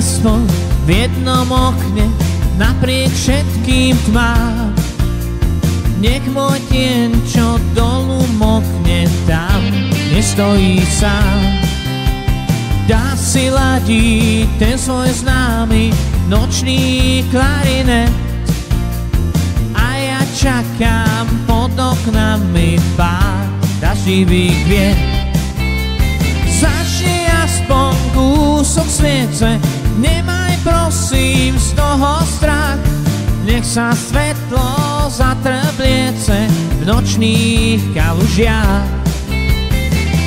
aspoň v jednom okne napriek všetkým tmám. Nech môj tieň, čo dolu mokne, tam nestojí sám. Dá si ladiť ten svoj známy nočný klarinet a ja čakám pod oknami pár daždivých vied. Začni aspoň kúsok sviece, nemaj prosím z toho strach. Nech sa svetlo zatrbliece v nočných kalužiach.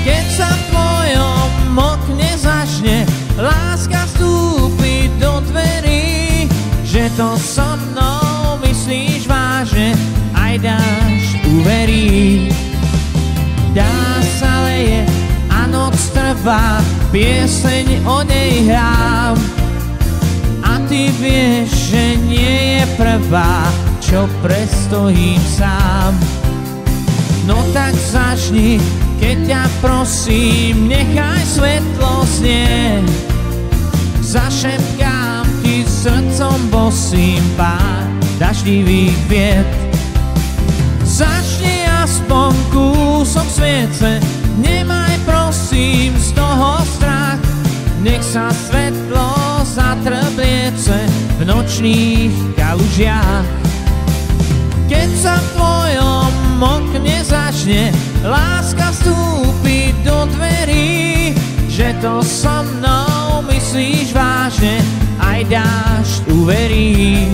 Keď sa v tvojom okne začne láska vstúpiť do dverí, že to so mnou myslíš vážne, aj dáš uverí. Dá sa leje a noc trvá, pieseň o nej hrám. A ty vieš, že nie je prvá, čo prestojím sám. No tak začni, keď ťa prosím, nechaj svetlo znieť. Zašepkám ti srdcom bosým pár daždivých vied. Začni aspoň kúsok sviece, nemaj prosím z toho strach. Nech sa svetlo zatrbliece v nočných kalužiach. Keď sa v tvojom okne začne láska vstúpiť do dverí, že to so mnou myslíš vážne, aj dáš uverí.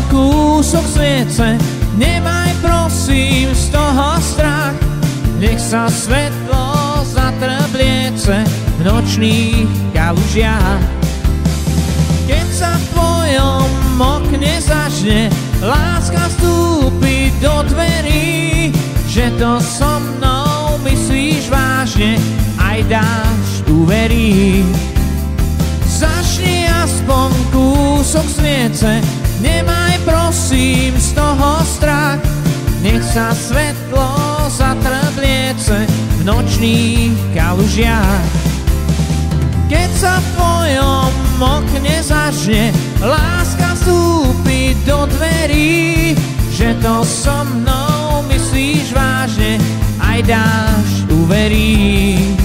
Kúsok sviece, nemaj prosím z toho strach. Nech sa svetlo zatrbliece v nočných kalužiach. Keď sa v tvojom okne začne láska vstúpiť do dverí, že to so mnou myslíš vážne, aj dáš uverí. Začni aspoň kúsok sviece, nemaj prosím z toho strach. Nech sa svetlo zatrbliece v nočných kalužiach. Keď sa v tvojom okne začne láska vstúpiť do dverí, že to so mnou myslíš vážne, aj dáš uverí.